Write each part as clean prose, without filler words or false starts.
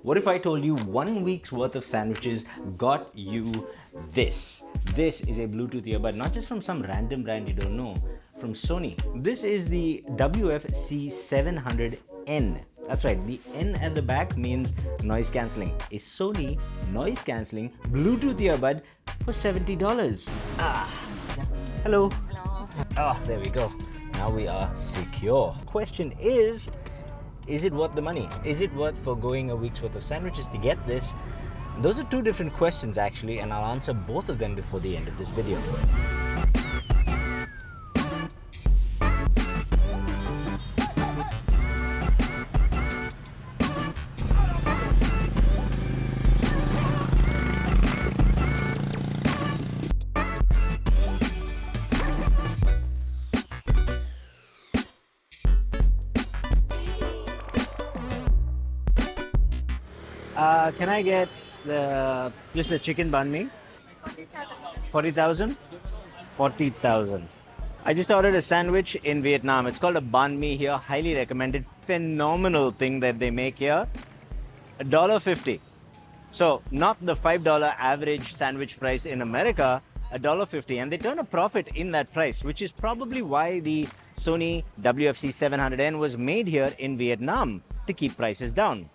What if I told you 1 week's worth of sandwiches got you this? This is a Bluetooth earbud, not just from some random brand you don't know, from Sony. This is the WF-C700N. That's right, the N at the back means noise cancelling. A Sony noise cancelling Bluetooth earbud for $70. Hello. Ah, there we go. Now we are secure. Question is it worth the money? Is it worth forgoing a week's worth of sandwiches to get this? Those are two different questions actually, and I'll answer both of them before the end of this video. Can I get just the chicken banh mi? 40,000? 40,000. I just ordered a sandwich in Vietnam. It's called a banh mi here. Highly recommended. Phenomenal thing that they make here. $1.50. So not the $5 average sandwich price in America, $1.50. And they turn a profit in that price, which is probably why the Sony WF-C700N was made here in Vietnam, to keep prices down.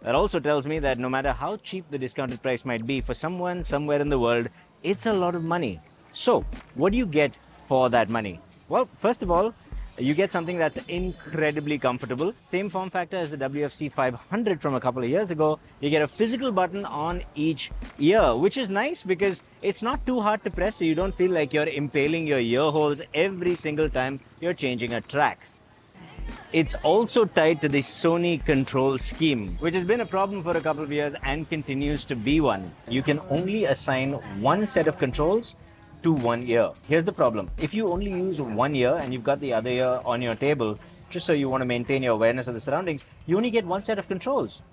That also tells me that no matter how cheap the discounted price might be, for someone somewhere in the world, it's a lot of money. So, what do you get for that money? Well, first of all, you get something that's incredibly comfortable. Same form factor as the WF-C500 from a couple of years ago. You get a physical button on each ear, which is nice because it's not too hard to press, so you don't feel like you're impaling your ear holes every single time you're changing a track. It's also tied to the Sony control scheme, which has been a problem for a couple of years and continues to be one. You can only assign one set of controls to one ear. Here's the problem. If you only use one ear and you've got the other ear on your table, just so you want to maintain your awareness of the surroundings, you only get one set of controls.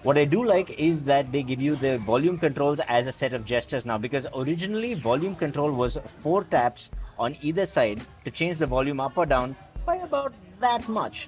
What I do like is that they give you the volume controls as a set of gestures now, because originally volume control was 4 taps on either side to change the volume up or down by about that much.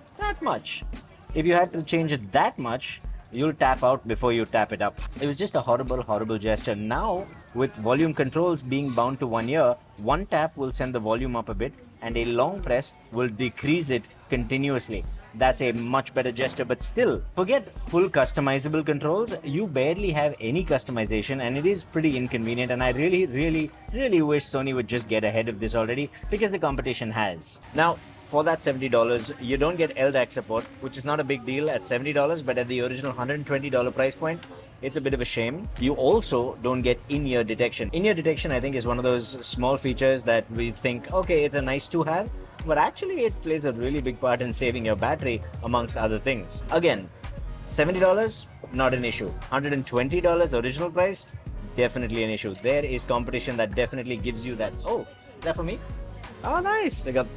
If you had to change it that much, you'll tap out before you tap it up. It was just a horrible gesture. Now, with volume controls being bound to one ear, one tap will send the volume up a bit and a long press will decrease it continuously. That's a much better gesture, but still, forget full customizable controls. You barely have any customization and it is pretty inconvenient, and I really wish Sony would just get ahead of this already, because the competition has. Now, for that $70, you don't get LDAC support, which is not a big deal at $70, but at the original $120 price point, it's a bit of a shame. You also don't get in-ear detection. In-ear detection, I think, is one of those small features that we think, okay, it's a nice to have, but actually it plays a really big part in saving your battery, amongst other things. Again, $70, not an issue. $120 original price, definitely an issue. There is competition that definitely gives you that. Oh, is that for me? Oh, nice. I got...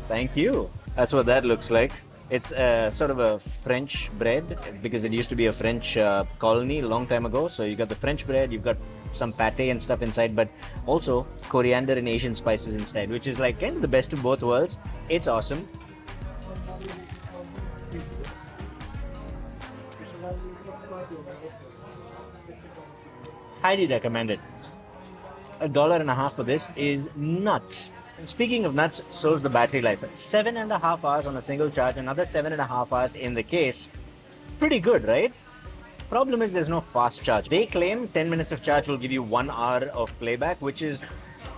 Thank you. That's what that looks like. It's sort of a French bread, because it used to be a French colony a long time ago. So you got the French bread, you've got some pate and stuff inside, but also coriander and Asian spices inside, which is like kind of the best of both worlds. It's awesome. Highly recommend it. $1.50 for this is nuts. And speaking of nuts, so is the battery life. 7.5 hours on a single charge, another 7.5 hours in the case. Pretty good, right? Problem is there's no fast charge. They claim 10 minutes of charge will give you 1 hour of playback, which is,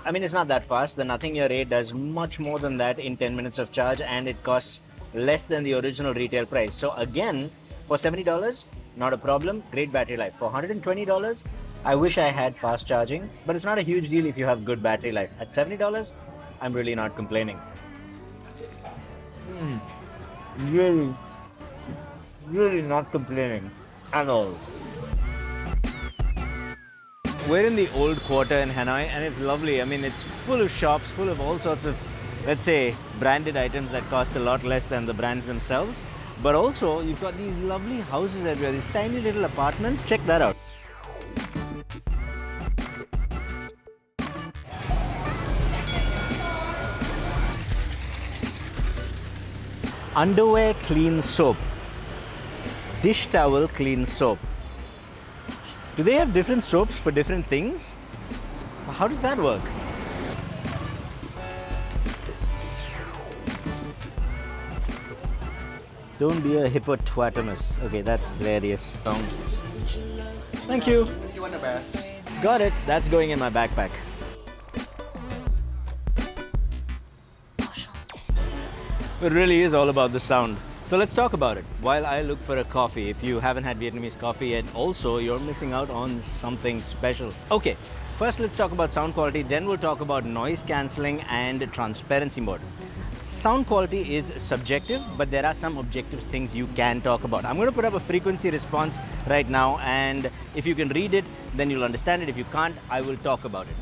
I mean, it's not that fast. The Nothing Ear 8 does much more than that in 10 minutes of charge, and it costs less than the original retail price. So again, for $70, not a problem, great battery life. For $120, I wish I had fast charging, but it's not a huge deal if you have good battery life. At $70, I'm really not complaining. Really not complaining at all. We're in the old quarter in Hanoi, and it's lovely. I mean, it's full of shops, full of all sorts of, let's say, branded items that cost a lot less than the brands themselves. But also, you've got these lovely houses everywhere, these tiny little apartments. Check that out. Underwear clean soap. dish towel clean soap. Do they have different soaps for different things? How does that work? Don't be a hippopotamus. Okay, that's hilarious. Thank you. You want a bath? Got it. That's going in my backpack. It really is all about the sound. So let's talk about it while I look for a coffee. If you haven't had Vietnamese coffee yet, also you're missing out on something special. Okay, first let's talk about sound quality, then we'll talk about noise cancelling and transparency mode. Sound quality is subjective, but there are some objective things you can talk about. I'm going to put up a frequency response right now, and if you can read it, then you'll understand it. If you can't, I will talk about it.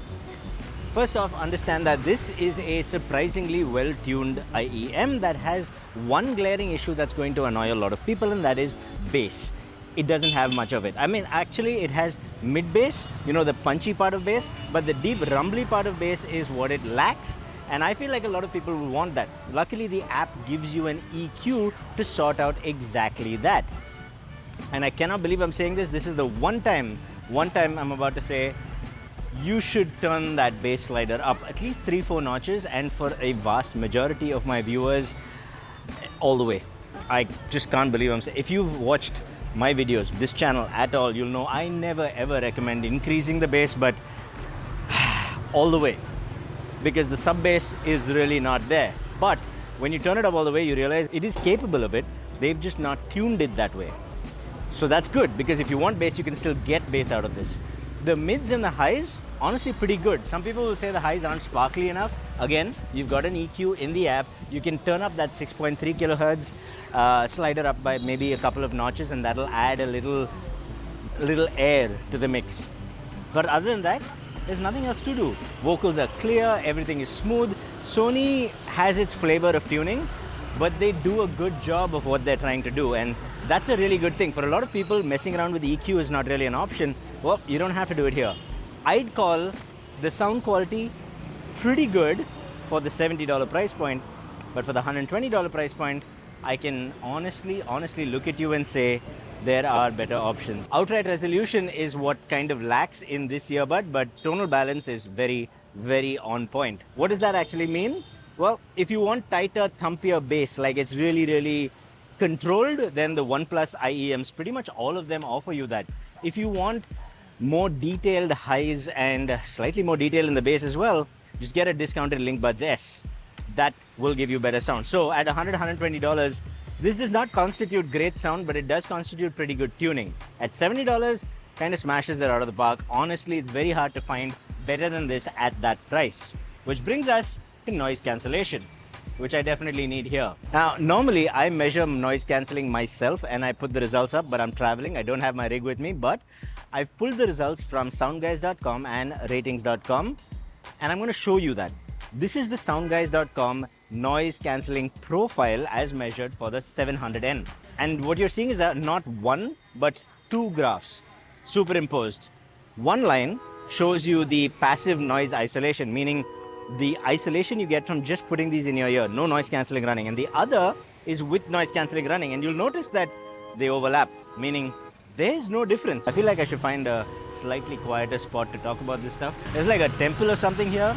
First off, understand that this is a surprisingly well-tuned IEM that has one glaring issue that's going to annoy a lot of people, and that is bass. It doesn't have much of it. I mean, actually it has mid-bass, you know, the punchy part of bass, but the deep rumbly part of bass is what it lacks. And I feel like a lot of people will want that. Luckily, the app gives you an EQ to sort out exactly that. And I cannot believe I'm saying this. This is the one time I'm about to say, you should turn that bass slider up at least 3-4 notches, and for a vast majority of my viewers, all the way. I just can't believe I'm saying. If you've watched my videos, this channel at all, you'll know I never ever recommend increasing the bass, but all the way. Because the sub bass is really not there. But when you turn it up all the way, you realize it is capable of it. They've just not tuned it that way. So that's good, because if you want bass, you can still get bass out of this. The mids and the highs, honestly pretty good. Some people will say the highs aren't sparkly enough. Again, you've got an EQ in the app. You can turn up that 6.3 kilohertz slider up by maybe a couple of notches, and that'll add a little air to the mix. But other than that, there's nothing else to do. Vocals are clear, everything is smooth. Sony has its flavor of tuning, but they do a good job of what they're trying to do, and that's a really good thing. For a lot of people, messing around with EQ is not really an option. Well, you don't have to do it here. I'd call the sound quality pretty good for the $70 price point, but for the $120 price point, I can honestly look at you and say there are better options. Outright resolution is what kind of lacks in this earbud, but tonal balance is very, very on point. What does that actually mean? Well, if you want tighter, thumpier bass, like it's really, really controlled, then the OnePlus IEMs, pretty much all of them offer you that. If you want more detailed highs and slightly more detail in the bass as well, just get a discounted LinkBuds S. That will give you better sound. So at $100, $120, this does not constitute great sound, but it does constitute pretty good tuning. At $70, kind of smashes it out of the park. Honestly, it's very hard to find better than this at that price. Which brings us to noise cancellation, which I definitely need here. Now, normally I measure noise cancelling myself and I put the results up, but I'm traveling. I don't have my rig with me, but I've pulled the results from soundguys.com and ratings.com, and I'm going to show you that. This is the soundguys.com noise cancelling profile as measured for the 700N. And what you're seeing is not one, but two graphs superimposed. One line shows you the passive noise isolation, meaning the isolation you get from just putting these in your ear, no noise cancelling running. And the other is with noise cancelling running. And you'll notice that they overlap, meaning there's no difference. I feel like I should find a slightly quieter spot to talk about this stuff. There's like a temple or something here.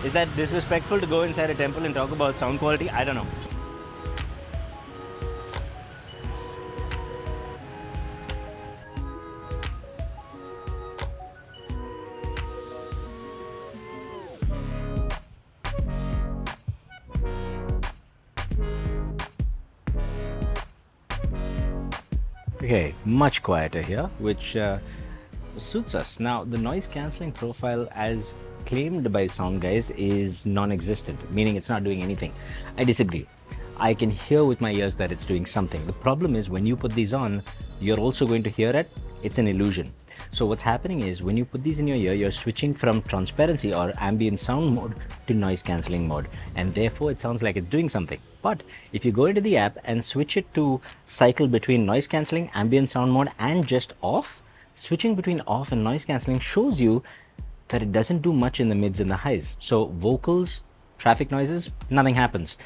Is that disrespectful to go inside a temple and talk about sound quality? I don't know. Okay, much quieter here, which suits us. Now, the noise cancelling profile as claimed by Sound Guys is non-existent, meaning it's not doing anything. I disagree. I can hear with my ears that it's doing something. The problem is when you put these on, you're also going to hear it. It's an illusion. So what's happening is when you put these in your ear, you're switching from transparency or ambient sound mode to noise cancelling mode, and therefore it sounds like it's doing something. But if you go into the app and switch it to cycle between noise cancelling, ambient sound mode, and just off, switching between off and noise cancelling shows you that it doesn't do much in the mids and the highs. So vocals, traffic noises, nothing happens.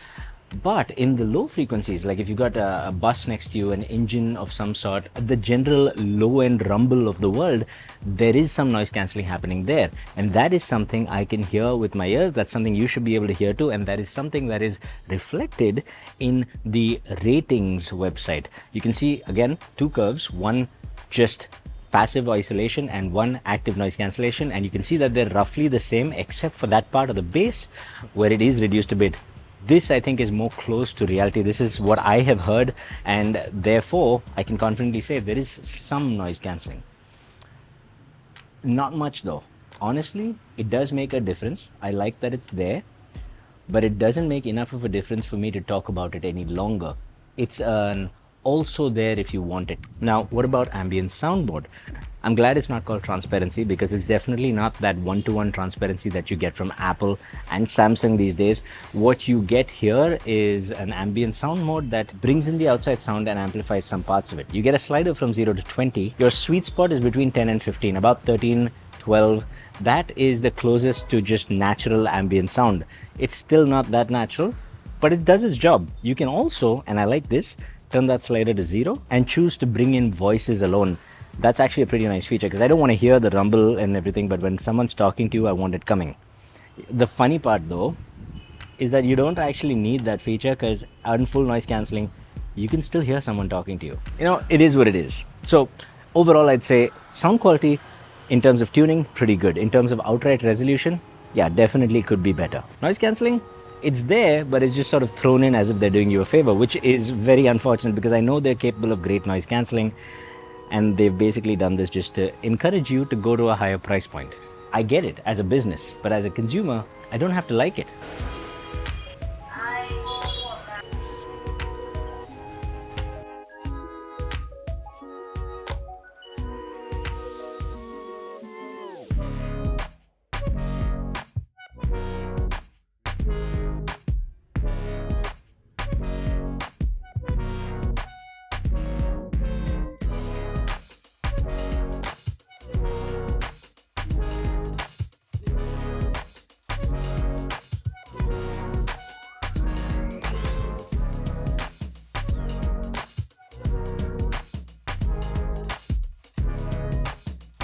But in the low frequencies, like if you got a bus next to you, an engine of some sort, the general low end rumble of the world, there is some noise cancelling happening there. And that is something I can hear with my ears. That's something you should be able to hear too. And that is something that is reflected in the ratings website. You can see again two curves, one just passive isolation and one active noise cancellation, and you can see that they're roughly the same except for that part of the bass where it is reduced a bit. This I think is more close to reality. This is what I have heard, and therefore I can confidently say there is some noise cancelling. Not much though. Honestly, it does make a difference. I like that it's there, but it doesn't make enough of a difference for me to talk about it any longer. It's an also there if you want it. Now, what about ambient soundboard? I'm glad it's not called transparency, because it's definitely not that one-to-one transparency that you get from Apple and Samsung these days. What you get here is an ambient sound mode that brings in the outside sound and amplifies some parts of it. You get a slider from 0 to 20. Your sweet spot is between 10 and 15, about 13, 12. That is the closest to just natural ambient sound. It's still not that natural, but it does its job. You can also, and I like this, turn that slider to 0 and choose to bring in voices alone. That's actually a pretty nice feature, because I don't want to hear the rumble and everything, but when someone's talking to you, I want it coming. The funny part though is that you don't actually need that feature, because on full noise cancelling, you can still hear someone talking to you. You know, it is what it is. So overall, I'd say sound quality in terms of tuning, pretty good. In terms of outright resolution, yeah, definitely could be better. Noise cancelling, it's there, but it's just sort of thrown in as if they're doing you a favor, which is very unfortunate, because I know they're capable of great noise cancelling, and they've basically done this just to encourage you to go to a higher price point. I get it as a business, but as a consumer, I don't have to like it.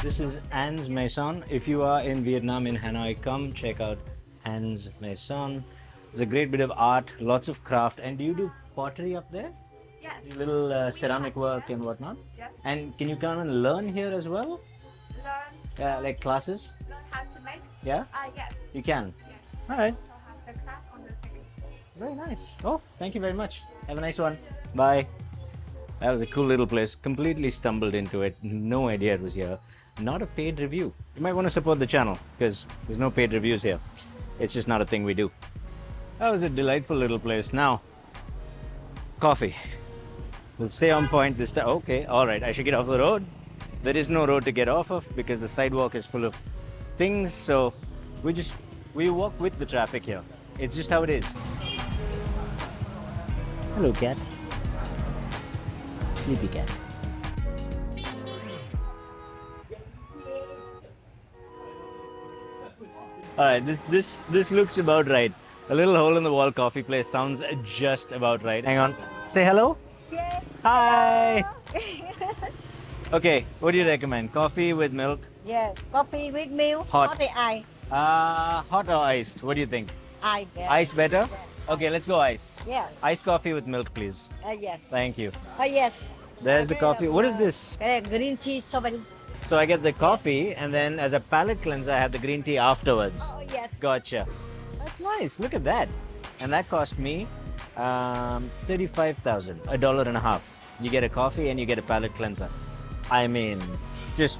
This is Anne's Maison. If you are in Vietnam, in Hanoi, come check out Anne's Maison. It's a great bit of art, lots of craft. And do you do pottery up there? Yes. Little ceramic work and whatnot? Yes. And can you come and learn here as well? Learn. Like classes? Learn how to make. Yeah? Yes. You can? Yes. All right. Also have the class on the second floor. Very nice. Oh, thank you very much. Have a nice one. Bye. That was a cool little place. Completely stumbled into it. No idea it was here. Not a paid review. You might want to support the channel, because there's no paid reviews here. It's just not a thing we do. That was a delightful little place. Now, coffee. We'll stay on point this time. Okay, all right. I should get off the road. There is no road to get off of, because the sidewalk is full of things. So we walk with the traffic here. It's just how it is. Hello, cat. Sleepy cat. All right, this looks about right. A little hole in the wall coffee place sounds just about right. Hang on. Say hello. Yes. Hi. Okay, what do you recommend? Coffee with milk? Yes. Coffee with milk. Hot. Or the ice. Hot or iced? What do you think? Ice. Yes. Ice better? Yes. Okay, let's go iced. Yes. Iced coffee with milk, please. Yes. Thank you. Oh yes. There's the coffee. What is this? Green tea sorbet. So I get the coffee, and then as a palate cleanser, I have the green tea afterwards. Oh yes. Gotcha. That's nice. Look at that. And that cost me 35,000, $1.50. You get a coffee and you get a palate cleanser. I mean, just.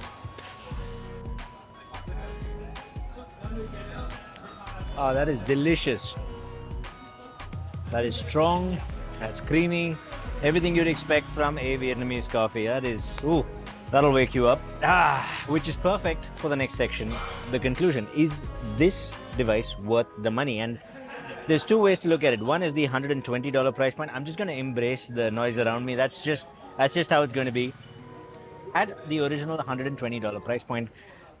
Oh, that is delicious. That is strong. That's creamy. Everything you'd expect from a Vietnamese coffee. That is, ooh, that'll wake you up. Which is perfect for the next section. The conclusion. Is this device worth the money? And there's two ways to look at it. One is the $120 price point. I'm just going to embrace the noise around me. That's just how it's going to be. At the original $120 price point,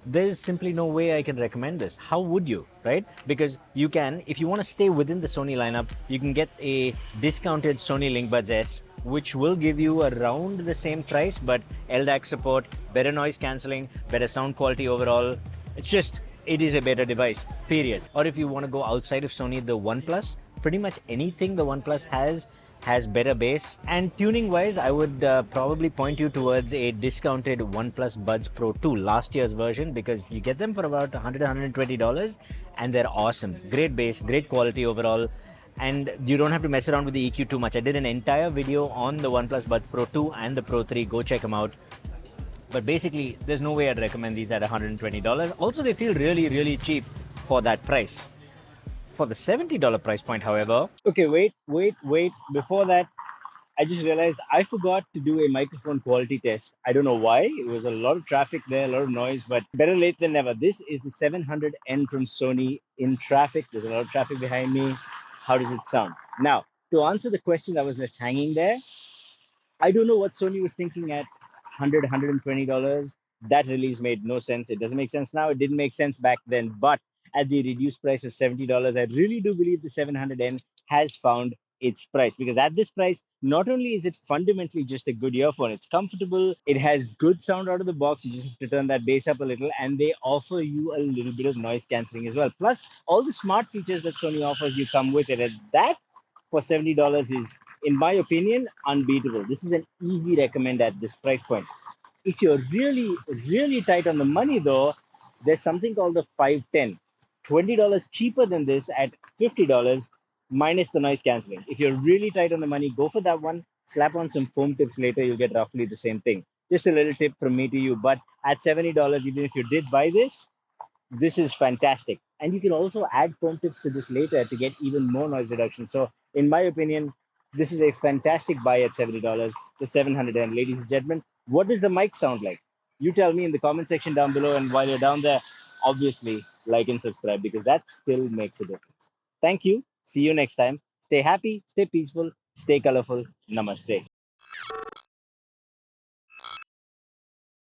there's simply no way I can recommend this. How would you, right? Because you can, if you want to stay within the Sony lineup, you can get a discounted Sony LinkBuds S, which will give you around the same price, but LDAC support, better noise cancelling, better sound quality overall. It's just, it is a better device, period. Or if you want to go outside of Sony, the OnePlus, pretty much anything the OnePlus has better bass. And tuning wise, I would probably point you towards a discounted OnePlus Buds Pro 2, last year's version, because you get them for about $100, $120 and they're awesome. Great bass, great quality overall. And you don't have to mess around with the EQ too much. I did an entire video on the OnePlus Buds Pro 2 and the Pro 3. Go check them out. But basically, there's no way I'd recommend these at $120. Also, they feel really, really cheap for that price. For the $70 price point, however... Okay, wait. Before that, I just realized I forgot to do a microphone quality test. I don't know why. It was a lot of traffic there, a lot of noise, but better late than never. This is the 700N from Sony in traffic. There's a lot of traffic behind me. How does it sound? Now, to answer the question that was left hanging there, I don't know what Sony was thinking at $100, $120. That release made no sense. It doesn't make sense now. It didn't make sense back then. But at the reduced price of $70, I really do believe the 700N has found its price, because at this price, not only is it fundamentally just a good earphone, it's comfortable, it has good sound out of the box. You just have to turn that bass up a little, and they offer you a little bit of noise cancelling as well. Plus, all the smart features that Sony offers you come with it. And that for $70 is, in my opinion, unbeatable. This is an easy recommend at this price point. If you're really, really tight on the money, though, there's something called the 510. $20 cheaper than this at $50 minus the noise cancelling. If you're really tight on the money, go for that one. Slap on some foam tips later, you'll get roughly the same thing. Just a little tip from me to you. But at $70, even if you did buy this is fantastic. And you can also add foam tips to this later to get even more noise reduction. So, in my opinion, this is a fantastic buy at $70, the 700N. Ladies and gentlemen, what does the mic sound like? You tell me in the comment section down below. And while you're down there, obviously like and subscribe, because that still makes a difference. Thank you. See you next time. Stay happy, stay peaceful, stay colorful. Namaste.